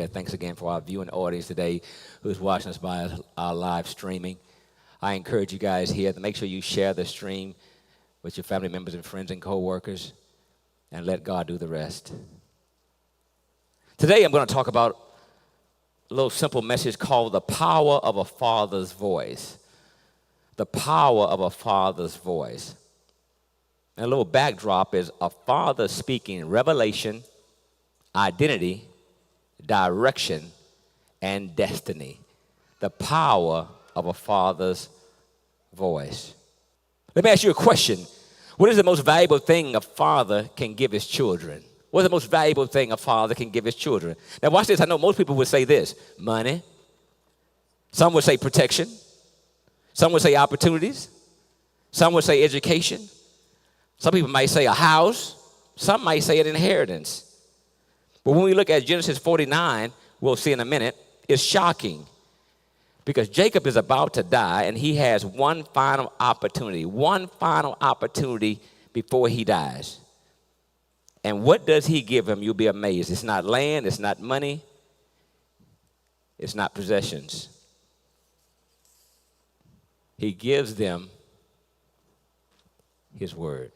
here. Thanks again for our viewing audience today who's watching us by our live streaming. I encourage you guys here to make sure you share the stream with your family members and friends and co-workers and let God do the rest. Today I'm going to talk about a little simple message called the power of a father's voice. The power of a father's voice. And a little backdrop is a father speaking revelation, identity, direction, and destiny. The power of a father's voice. Let me ask you a question. What is the most valuable thing a father can give his children? What is the most valuable thing a father can give his children? Now watch this. I know most people would say this. Money. Some would say protection. Some would say opportunities. Some would say education. Some people might say a house. Some might say an inheritance. But when we look at Genesis 49, we'll see in a minute, it's shocking. Because Jacob is about to die, and he has one final opportunity before he dies. And what does he give him? You'll be amazed. It's not land, it's not money, it's not possessions. He gives them his word.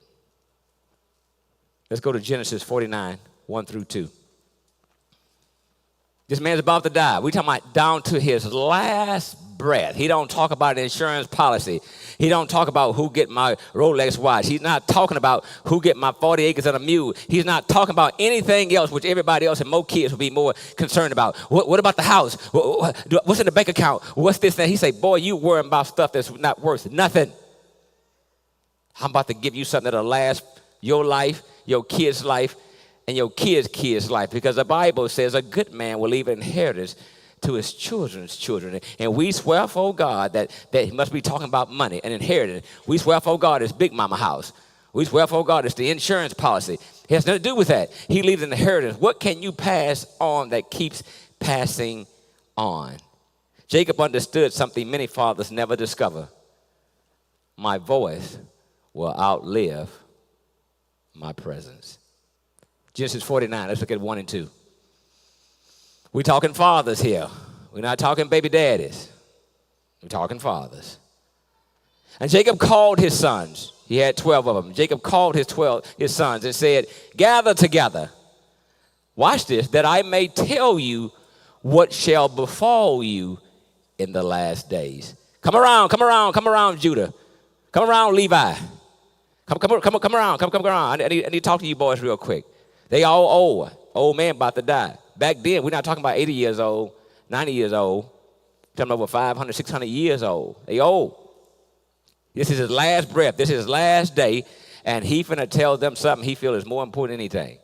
Let's go to Genesis 49, 1 through 2. This man's about to die. We're talking about down to his last breath. He don't talk about an insurance policy. He don't talk about who get my Rolex watch. He's not talking about who get my 40 acres and a mule. He's not talking about anything else, which everybody else and more kids will be more concerned about. What about the house? What's in the bank account? What's this thing? He say, boy, you worrying about stuff that's not worth nothing. I'm about to give you something that'll last your life, your kid's life, and your kid's life, because the Bible says a good man will leave an inheritance to his children's children. And we swear for God that he must be talking about money and inheritance. We swear for God it's Big Mama house. We swear for God it's the insurance policy. It has nothing to do with that. He leaves an inheritance. What can you pass on that keeps passing on? Jacob understood something many fathers never discover. My voice will outlive my presence. Genesis 49, let's look at 1 and 2. We're talking fathers here. We're not talking baby daddies. We're talking fathers. And Jacob called his sons. He had 12 of them. Jacob called his sons and said, gather together. Watch this, that I may tell you what shall befall you in the last days. Come around, Judah. Come around, Levi. Come around. I need to talk to you boys real quick. They all old man about to die. Back then, we're not talking about 80 years old, 90 years old. We're talking over 500, 600 years old. They old. This is his last breath. This is his last day, and he finna tell them something he feels is more important than anything.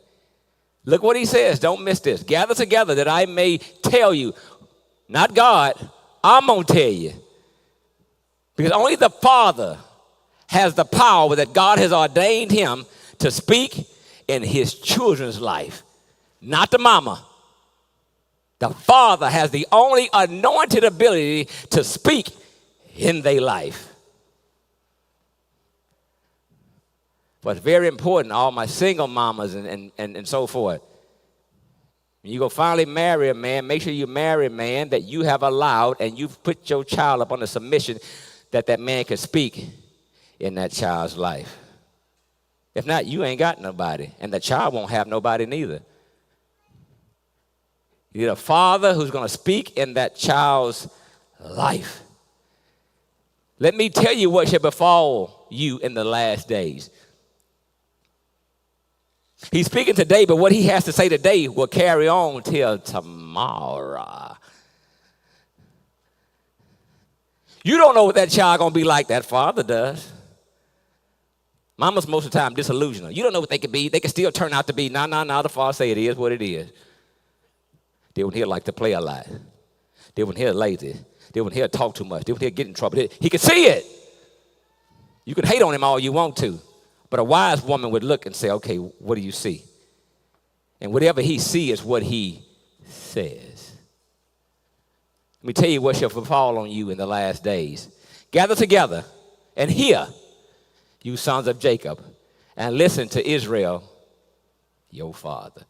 Look what he says. Don't miss this. Gather together that I may tell you. Not God. I'm going to tell you. Because only the Father has the power that God has ordained him to speak in his children's life, not the mama. The Father has the only anointed ability to speak in their life. But it's very important, all my single mamas and so forth. When you go finally marry a man, make sure you marry a man that you have allowed and you've put your child up on the submission that man can speak in that child's life. If not, you ain't got nobody, and the child won't have nobody neither. You need a father who's going to speak in that child's life. Let me tell you what shall befall you in the last days. He's speaking today, but what he has to say today will carry on till tomorrow. You don't know what that child going to be like. That father does. Mama's most of the time disillusional. You don't know what they could be. They can still turn out to be. Nah. The father say it is what it is. They wouldn't hear like to play a lot. They wouldn't hear lazy. They wouldn't hear talk too much. They wouldn't hear get in trouble. He could see it. You can hate on him all you want to. But a wise woman would look and say, okay, what do you see? And whatever he sees is what he says. Let me tell you what shall befall on you in the last days. Gather together and hear, you sons of Jacob, and listen to Israel, your father.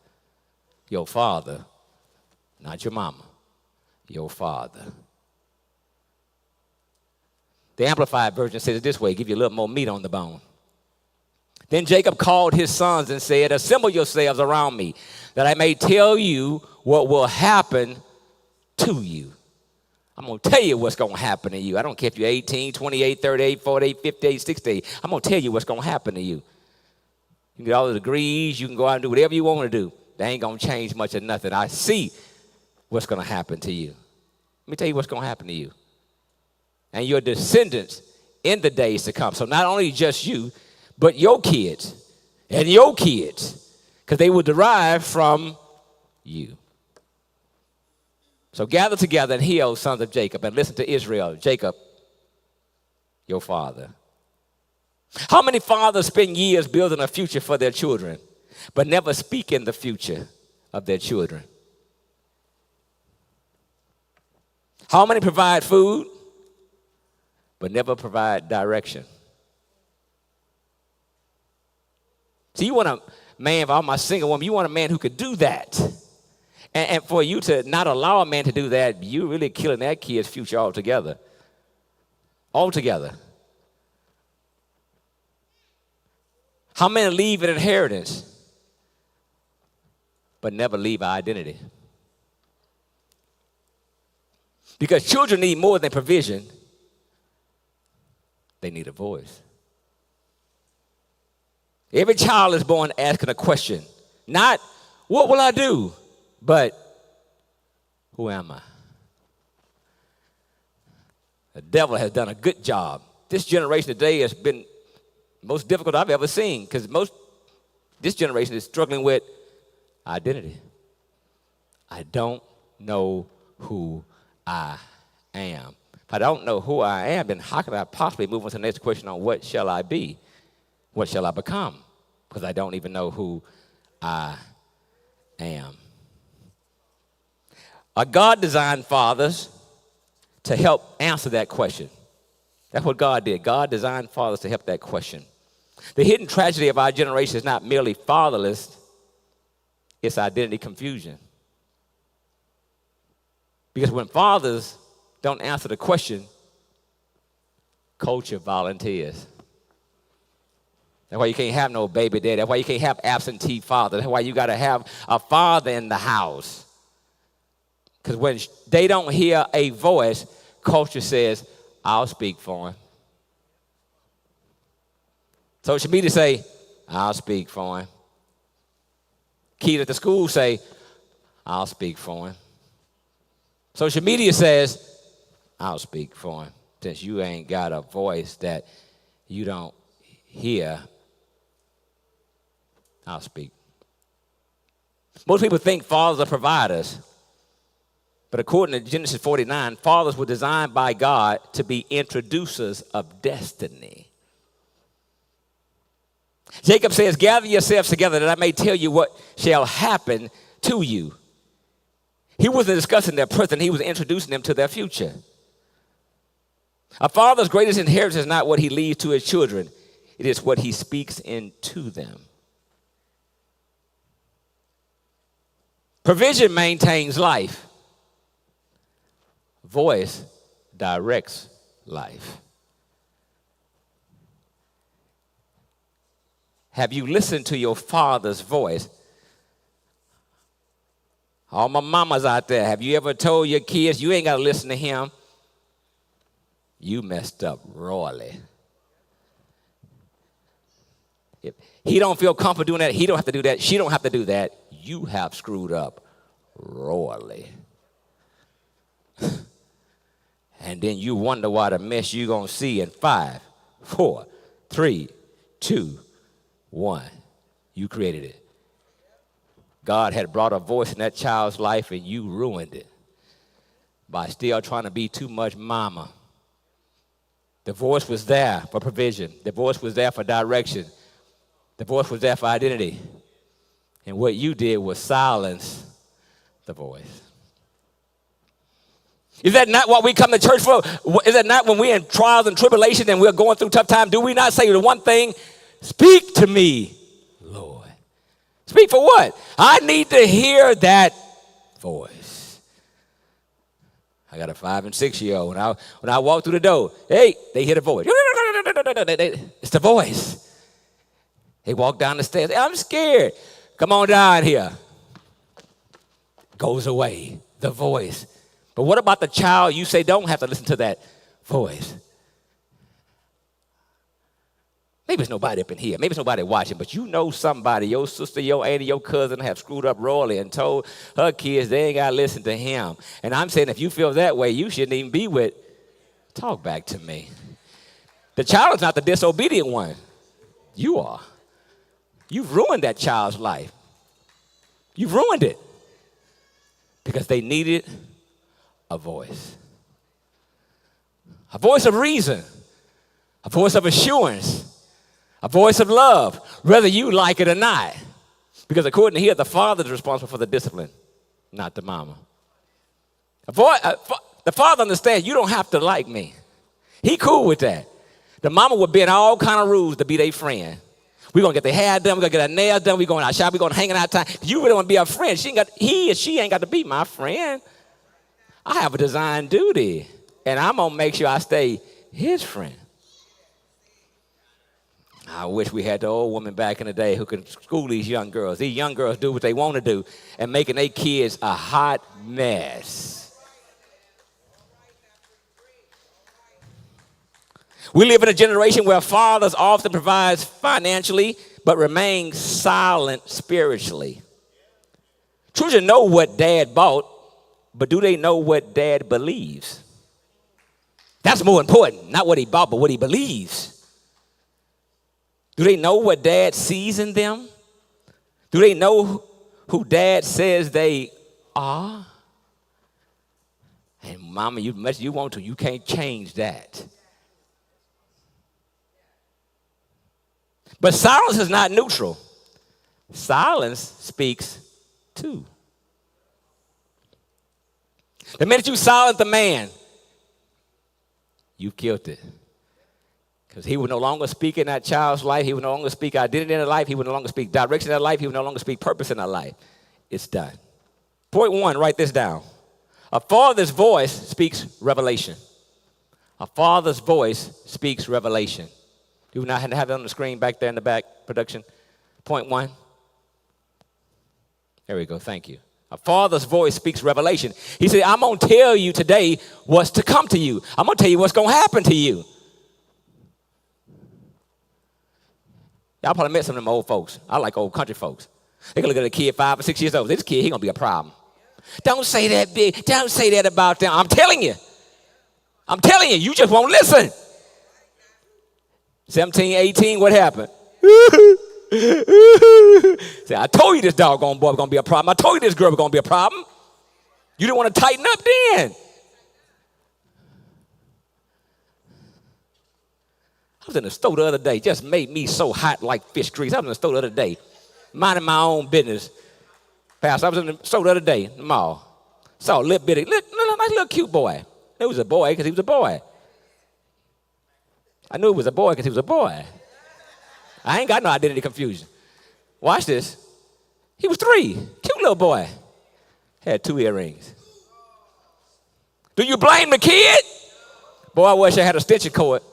Your father Not your mama, your father. The Amplified Version says it this way, give you a little more meat on the bone. Then Jacob called his sons and said, assemble yourselves around me, that I may tell you what will happen to you. I'm going to tell you what's going to happen to you. I don't care if you're 18, 28, 38, 48, 58, 68. I'm going to tell you what's going to happen to you. You can get all the degrees. You can go out and do whatever you want to do. They ain't going to change much of nothing. I see what's going to happen to you. Let me tell you what's going to happen to you. And your descendants in the days to come. So not only just you, but your kids and your kids, because they will derive from you. So gather together and hear, O sons of Jacob, and listen to Israel, Jacob, your father. How many fathers spend years building a future for their children, but never speak in the future of their children? How many provide food, but never provide direction? See, you want a man, for all my single women, you want a man who could do that. And for you to not allow a man to do that, you're really killing that kid's future altogether. Altogether. How many leave an inheritance, but never leave an identity? Because children need more than provision. They need a voice. Every child is born asking a question. Not, what will I do? But, who am I? The devil has done a good job. This generation today has been the most difficult I've ever seen, because this generation is struggling with identity. I don't know who I am. If I don't know who I am, then how can I possibly move on to the next question on what shall I be? What shall I become? Because I don't even know who I am. God designed fathers to help answer that question. That's what God did. God designed fathers to help that question. The hidden tragedy of our generation is not merely fatherless, it's identity confusion. Because when fathers don't answer the question, culture volunteers. That's why you can't have no baby daddy. That's why you can't have absentee father. That's why you got to have a father in the house. Because when they don't hear a voice, culture says, I'll speak for him. Social media say, I'll speak for him. Kids at the school say, I'll speak for him. Social media says, I'll speak for him. Since you ain't got a voice that you don't hear, I'll speak. Most people think fathers are providers. But according to Genesis 49, fathers were designed by God to be introducers of destiny. Jacob says, gather yourselves together that I may tell you what shall happen to you. He wasn't discussing their present, he was introducing them to their future. A father's greatest inheritance is not what he leaves to his children. It is what he speaks into them. Provision maintains life. Voice directs life. Have you listened to your father's voice? All my mamas out there, have you ever told your kids you ain't got to listen to him? You messed up royally. If he don't feel comfortable doing that, he don't have to do that, she don't have to do that, you have screwed up royally. And then you wonder what a mess you're going to see in 5, 4, 3, 2, 1. You created it. God had brought a voice in that child's life and you ruined it by still trying to be too much mama. The voice was there for provision. The voice was there for direction. The voice was there for identity. And what you did was silence the voice. Is that not what we come to church for? Is that not when we're in trials and tribulations and we're going through tough times? Do we not say the one thing? Speak to me, Lord. Speak for what? I need to hear that voice. I got a 5 and 6-year-old. When I walk through the door, hey, they hear the voice. It's the voice. They walk down the stairs. Hey, I'm scared. Come on down here. Goes away. The voice. But what about the child you say don't have to listen to that voice? Maybe it's nobody up in here. Maybe it's nobody watching, but you know somebody, your sister, your auntie, your cousin have screwed up royally and told her kids they ain't got to listen to him. And I'm saying if you feel that way, you shouldn't even be with. Talk back to me. The child is not the disobedient one. You are. You've ruined that child's life. You've ruined it because they needed a voice. A voice of reason. A voice of assurance. A voice of love, whether you like it or not. Because according to here, the father is responsible for the discipline, not the mama. The father understands you don't have to like me. He cool with that. The mama would bend all kind of rules to be their friend. We're going to get their hair done. We're going to get our nails done. We're going out shopping. We're going to hang out time. You really want to be our friend. He or she ain't got to be my friend. I have a design duty, and I'm going to make sure I stay his friend. I wish we had the old woman back in the day who could school these young girls. These young girls do what they want to do and making their kids a hot mess. We live in a generation where fathers often provide financially but remain silent spiritually. Children know what dad bought, but do they know what dad believes? That's more important, not what he bought, but what he believes. Do they know what dad sees in them? Do they know who dad says they are? And mama, you much you want to, you can't change that. But silence is not neutral. Silence speaks too. The minute you silence the man, you've killed it. Because he would no longer speak in that child's life. He would no longer speak identity in their life. He would no longer speak direction in their life. He would no longer speak purpose in their life. It's done. Point 1, write this down. A father's voice speaks revelation. A father's voice speaks revelation. Do we not have it on the screen back there in the back, production? Point 1. There we go. Thank you. A father's voice speaks revelation. He said, I'm going to tell you today what's to come to you. I'm going to tell you what's going to happen to you. Y'all probably met some of them old folks. I like old country folks. They can look at a kid 5 or 6 years old. This kid, he going to be a problem. Don't say that big. Don't say that about them. I'm telling you. I'm telling you. You just won't listen. 17, 18, what happened? Say, I told you this doggone boy was going to be a problem. I told you this girl was going to be a problem. You didn't want to tighten up then. I was in the store the other day, just made me so hot like fish grease. I was in the store the other day, minding my own business. Pastor, I was in the store the other day, in the mall. Saw a little bitty, nice little cute boy. It was a boy because he was a boy. I knew it was a boy because he was a boy. I ain't got no identity confusion. Watch this. He was 3, cute little boy. Had 2 earrings. Do you blame the kid? Boy, I wish I had a stitching cord.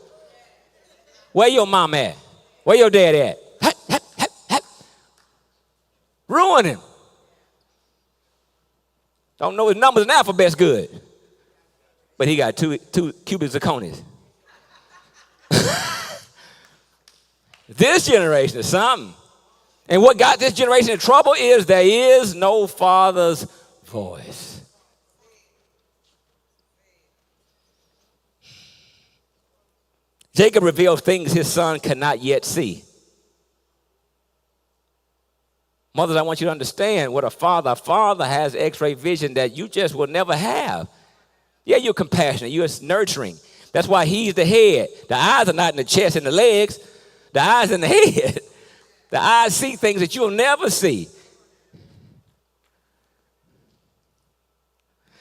Where your mom at? Where your dad at? Ruin him. Don't know his numbers and alphabet's good. But he got two cubic zirconias. This generation is something. And what got this generation in trouble is there is no father's voice. Jacob reveals things his son cannot yet see. Mothers, I want you to understand what a father has x-ray vision that you just will never have. Yeah, you're compassionate. You're nurturing. That's why he's the head. The eyes are not in the chest and the legs. The eyes in the head. The eyes see things that you'll never see.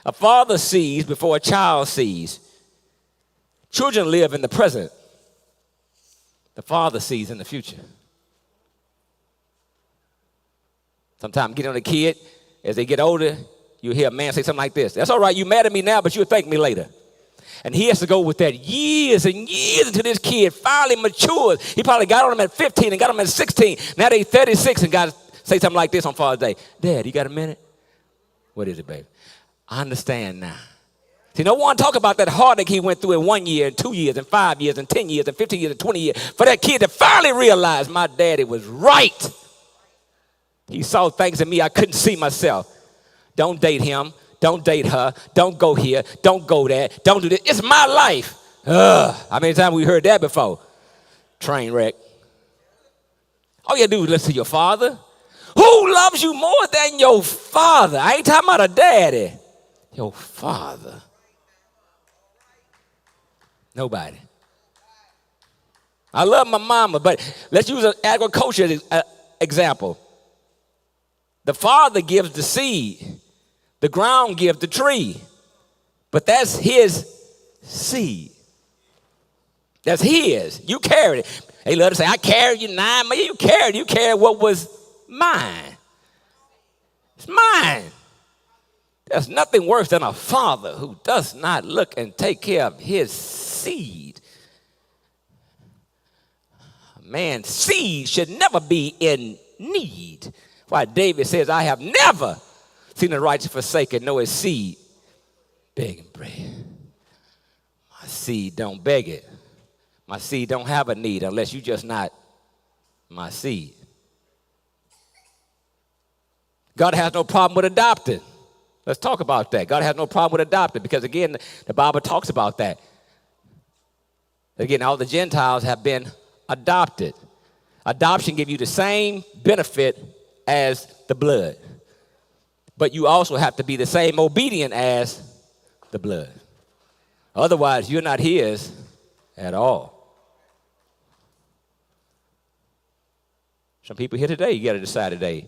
A father sees before a child sees. Children live in the present. The father sees in the future. Sometimes get on a kid, as they get older, You hear a man say something like this. That's all right, you mad at me now, but you'll thank me later. And he has to go with that years and years until this kid finally matures. He probably got on him at 15 and got on him at 16. Now they 36 and got to say something like this on Father's Day. Dad, you got a minute? What is it, baby? I understand now. See, no one talk about that heartache he went through in 1 year, and 2 years, and 5 years, and 10 years, and 15 years, and 20 years. For that kid to finally realize my daddy was right. He saw things in me I couldn't see myself. Don't date him. Don't date her. Don't go here. Don't go there. Don't do this. It's my life. How many times we heard that before? Train wreck. All you do is listen to your father. Who loves you more than your father? I ain't talking about a daddy. Your father. Nobody. I love my mama, but let's use an agriculture example. The father gives the seed. The ground gives the tree. But that's his seed. That's his. You carried it. They love to say, I carried you 9 months. You carried. You carried what was mine. It's mine. There's nothing worse than a father who does not look and take care of his seed. A man's seed should never be in need. Why David says, I have never seen the righteous forsaken, nor his seed begging bread. My seed don't beg it. My seed don't have a need unless you just not my seed. God has no problem with adopted. Let's talk about that. God has no problem with adopted because, again, the Bible talks about that. Again, all the Gentiles have been adopted. Adoption gives you the same benefit as the blood. But you also have to be the same obedient as the blood. Otherwise, you're not his at all. Some people here today, you got to decide today,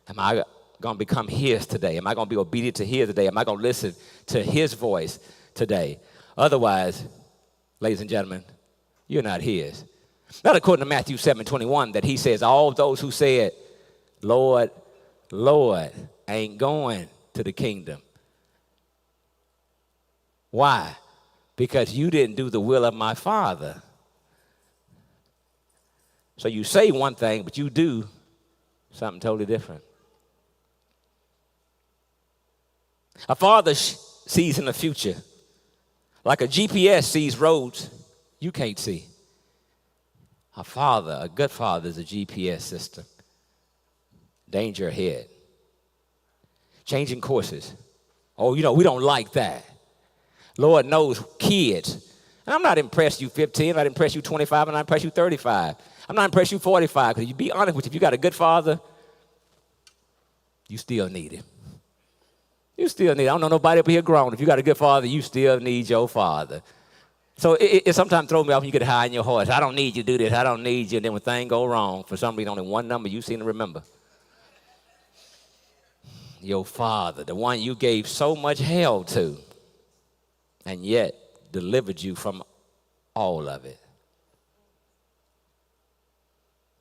am I going to become his today? Am I going to be obedient to his today? Am I going to listen to his voice today? Otherwise, ladies and gentlemen, you're not his. Not according to Matthew 7:21 that he says, all those who said, Lord, Lord, ain't going to the kingdom. Why? Because you didn't do the will of my Father. So you say one thing, but you do something totally different. A father sees in the future, like a GPS sees roads you can't see. A father, a good father, is a GPS system. Danger ahead. Changing courses. Oh, we don't like that. Lord knows kids. And I'm not impressed you 15, I'm not impressed you 25, I'm not impressed you 35. I'm not impressed you 45, because you be honest with you, if you got a good father, you still need him. You still need him. I don't know nobody up here grown. If you got a good father, you still need your father. So it sometimes throws me off when you get high in your horse. I don't need you to do this. I don't need you. And then when things go wrong, for some reason, only one number you seem to remember. Your father, the one you gave so much hell to, and yet delivered you from all of it.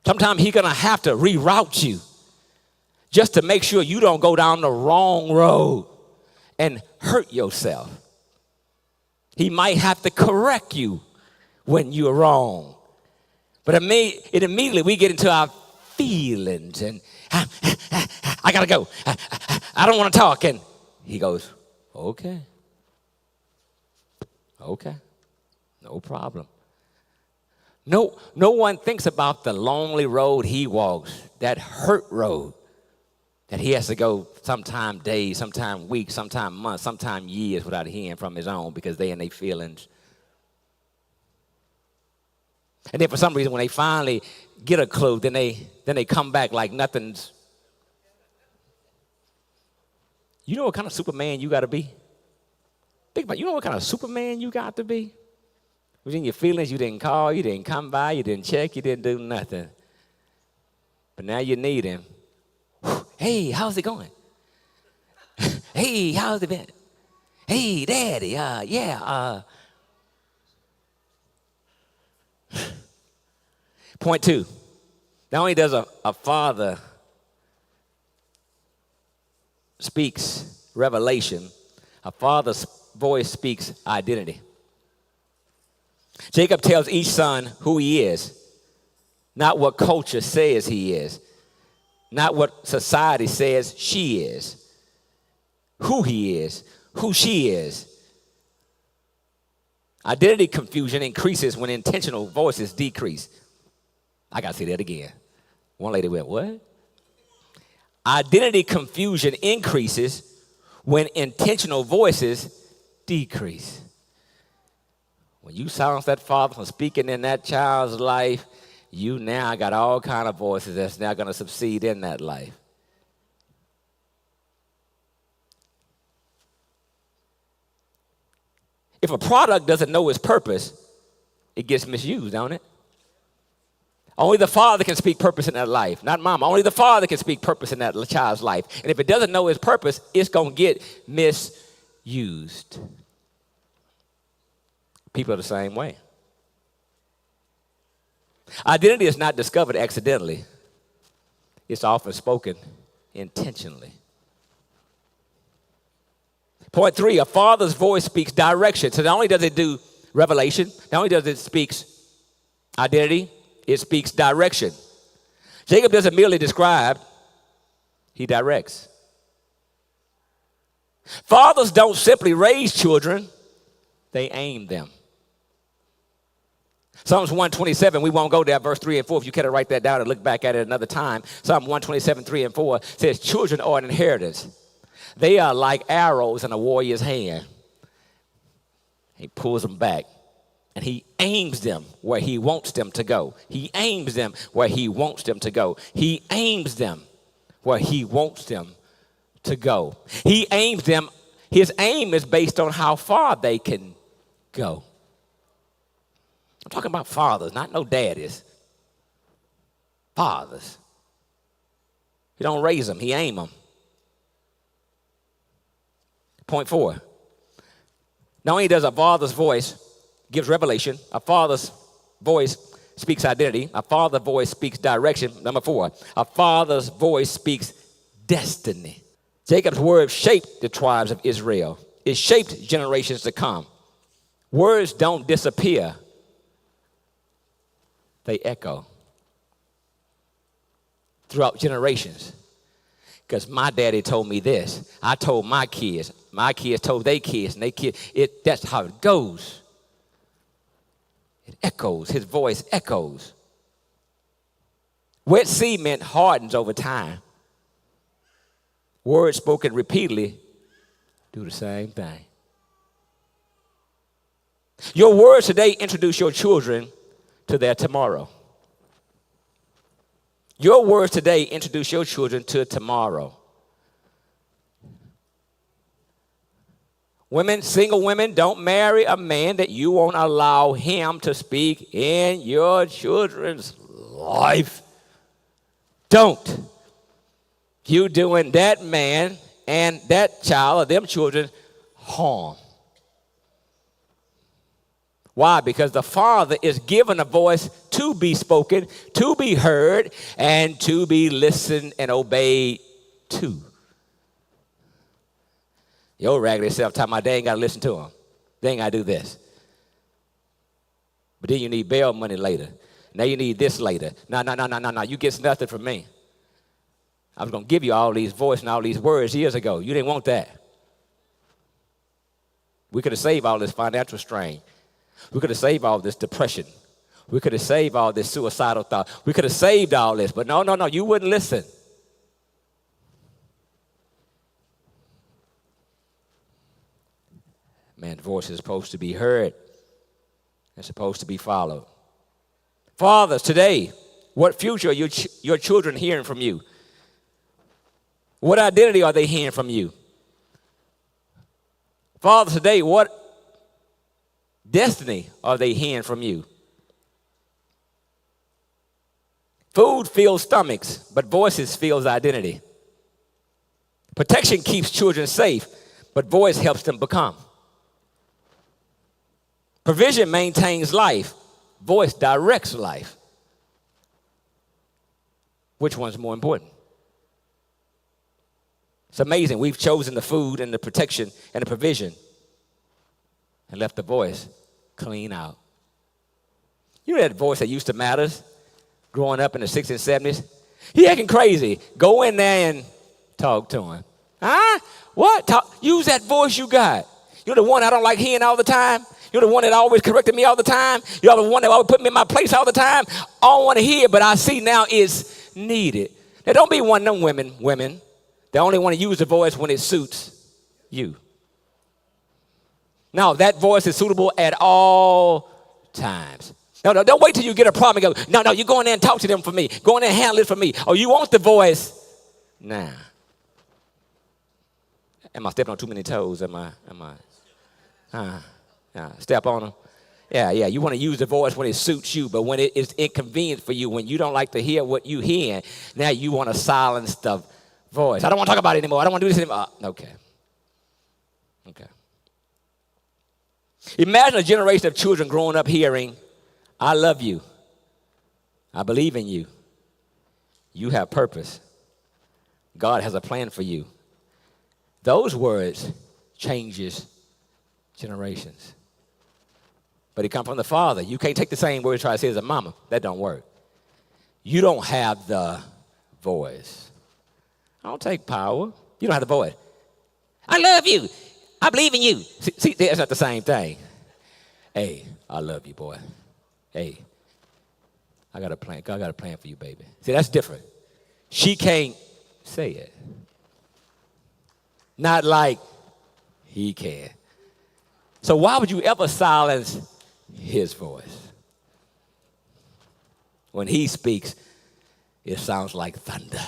Sometimes he's going to have to reroute you just to make sure you don't go down the wrong road and hurt yourself. He might have to correct you when you're wrong. But immediately we get into our feelings and I got to go. I don't want to talk. And he goes, okay. Okay. No problem. No one thinks about the lonely road he walks, that hurt road that he has to go sometime days, sometime weeks, sometime months, sometime years without hearing from his own because they in their feelings. And then for some reason when they finally get a clue, then they come back like nothing's. You know what kind of Superman you got to be? Think about it. You know what kind of Superman you got to be? Was in your feelings, you didn't call, you didn't come by, you didn't check, you didn't do nothing. But now you need him. Hey, how's it going? Hey, how's it been? Hey, Daddy, yeah. Point 2. Not only does a father speaks revelation. A father's voice speaks identity. Jacob tells each son who he is, not what culture says he is, not what society says she is, who he is, who she is. Identity confusion increases when intentional voices decrease. I got to say that again. One lady went, what? Identity confusion increases when intentional voices decrease. When you silence that father from speaking in that child's life, you now got all kind of voices that's now going to succeed in that life. If a product doesn't know its purpose, it gets misused, don't it? Only the father can speak purpose in that life, not mama. Only the father can speak purpose in that child's life. And if it doesn't know its purpose, it's going to get misused. People are the same way. Identity is not discovered accidentally. It's often spoken intentionally. Point 3, a father's voice speaks direction. So not only does it do revelation, not only does it speak identity, it speaks direction. Jacob doesn't merely describe, he directs. Fathers don't simply raise children, they aim them. Psalms 127, we won't go there, verse 3 and 4. If you care to write that down and look back at it another time. Psalm 127, 3 and 4 says, children are an inheritance. They are like arrows in a warrior's hand. He pulls them back, and he aims them where he wants them to go. He aims them where he wants them to go. He aims them where he wants them to go. He aims them. His aim is based on how far they can go. I'm talking about fathers, not no daddies. Fathers. He don't raise them, he aim them. Point 4. Not only does a father's voice gives revelation, a father's voice speaks identity, a father's voice speaks direction. Number 4, a father's voice speaks destiny. Jacob's words shaped the tribes of Israel. It shaped generations to come. Words don't disappear. They echo throughout generations. Because my daddy told me this. I told my kids told their kids, and that's how it goes. It echoes. His voice echoes. Wet cement hardens over time. Words spoken repeatedly do the same thing. Your words today introduce your children to their tomorrow. Your words today introduce your children to tomorrow. Women, single women, don't marry a man that you won't allow him to speak in your children's life. Don't. You doing that man and that child or them children harm. Why? Because the father is given a voice to be spoken, to be heard, and to be listened and obeyed to. Your raggedy self talking about they ain't got to listen to him. They ain't got to do this. But then you need bail money later. Now you need this later. No. You get nothing from me. I was going to give you all these voices and all these words years ago. You didn't want that. We could have saved all this financial strain. We could have saved all this depression. We could have saved all this suicidal thought. We could have saved all this. But no, you wouldn't listen. Man's voice is supposed to be heard. It's supposed to be followed. Fathers, today, what future are your children hearing from you? What identity are they hearing from you? Fathers, today, what destiny are they hearing from you? Food fills stomachs, but voices fills identity. Protection keeps children safe, but voice helps them become. Provision maintains life. Voice directs life. Which one's more important? It's amazing. We've chosen the food and the protection and the provision and left the voice clean out. You know that voice that used to matter growing up in the 60s and 70s? He acting crazy. Go in there and talk to him. Huh? What? Use that voice you got. You're the one I don't like hearing all the time. You're the one that always corrected me all the time. You're the one that always put me in my place all the time. I don't want to hear, but I see now it's needed. Now, don't be one of them women that only want to use the voice when it suits you. No, that voice is suitable at all times. No, don't wait till you get a problem and go, no, you go in there and talk to them for me. Go in there and handle it for me. Oh, you want the voice now. Am I stepping on too many toes? Am I? Step on them? Yeah, you want to use the voice when it suits you, but when it is inconvenient for you, when you don't like to hear what you hear, now you want to silence the voice. I don't want to talk about it anymore. I don't want to do this anymore. Okay. Imagine a generation of children growing up hearing, I love you. I believe in you. You have purpose. God has a plan for you. Those words changes generations. But it comes from the father. You can't take the same words and try to say as a mama. That don't work. You don't have the voice. I don't take power. You don't have the voice. I love you. I believe in you. See, that's not the same thing. Hey, I love you, boy. Hey, I got a plan. God got a plan for you, baby. See, that's different. She can't say it. Not like he can. So why would you ever silence his voice? When he speaks, it sounds like thunder.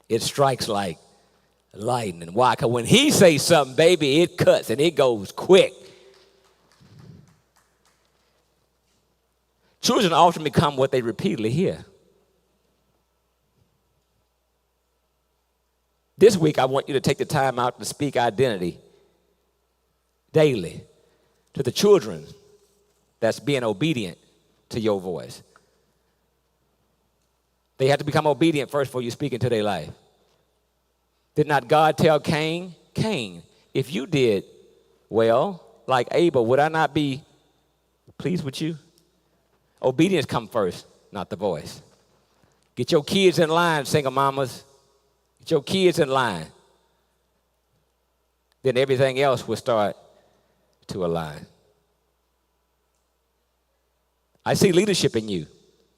It strikes like lightning. Why? Because when he says something, baby, it cuts and it goes quick. Children often become what they repeatedly hear. This week, I want you to take the time out to speak identity daily to the children that's being obedient to your voice. They have to become obedient first before you speak into their life. Did not God tell Cain, if you did well, like Abel, would I not be pleased with you? Obedience comes first, not the voice. Get your kids in line, single mamas. Get your kids in line. Then everything else will start to align. I see leadership in you.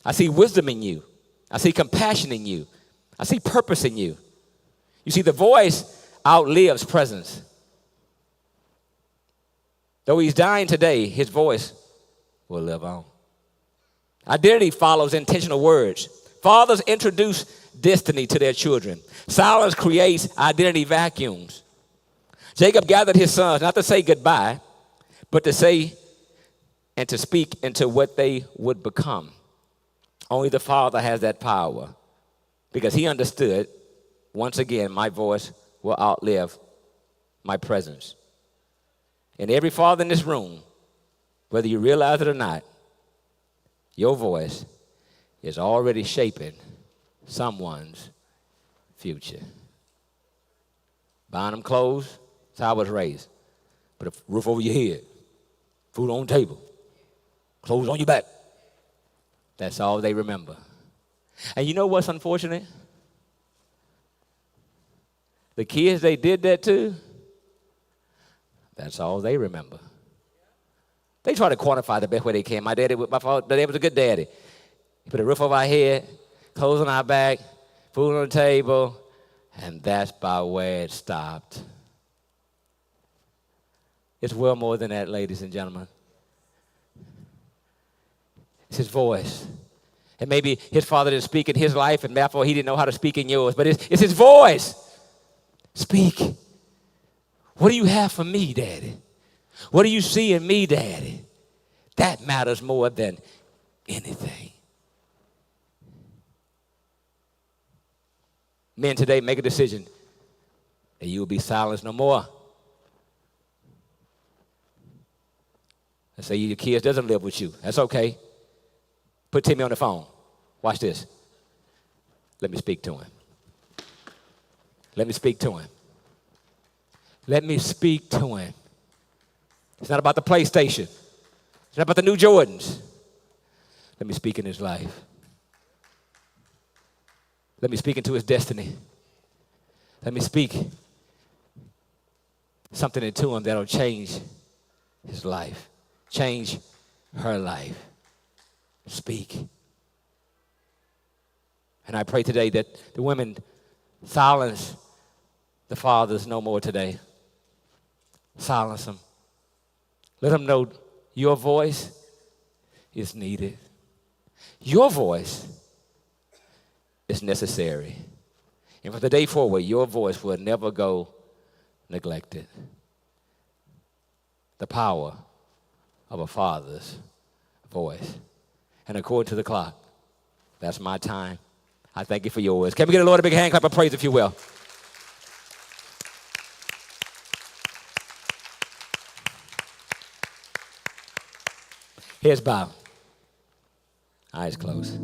I see wisdom in you. I see compassion in you. I see purpose in you. You see, the voice outlives presence. Though he's dying today, his voice will live on. Identity follows intentional words. Fathers introduce destiny to their children. Silence creates identity vacuums. Jacob gathered his sons not to say goodbye, but to say and to speak into what they would become. Only the Father has that power because he understood, once again, my voice will outlive my presence. And every father in this room, whether you realize it or not, your voice is already shaping someone's future. Buying them clothes, that's how I was raised. Put a roof over your head, food on the table, clothes on your back. That's all they remember. And you know what's unfortunate? The kids they did that to, that's all they remember. They try to quantify the best way they can. My daddy was a good daddy. He put a roof over our head, clothes on our back, food on the table, and that's by where it stopped. It's well more than that, ladies and gentlemen. It's his voice. And maybe his father didn't speak in his life, and therefore he didn't know how to speak in yours. But it's his voice. Speak. What do you have for me, Daddy? What do you see in me, Daddy? That matters more than anything. Men today, make a decision that you will be silenced no more. Let's say your kids doesn't live with you. That's okay. Put Timmy on the phone. Watch this. Let me speak to him. Let me speak to him. Let me speak to him. It's not about the PlayStation. It's not about the new Jordans. Let me speak in his life. Let me speak into his destiny. Let me speak something into him that'll change his life, change her life. Speak. And I pray today that the women silence the fathers no more today. Silence them. Let them know your voice is needed. Your voice is necessary. And from the day forward, your voice will never go neglected. The power of a father's voice. And according to the clock, that's my time. I thank you for yours. Can we get the Lord a big hand clap of praise, if you will? Heads bowed. Eyes closed.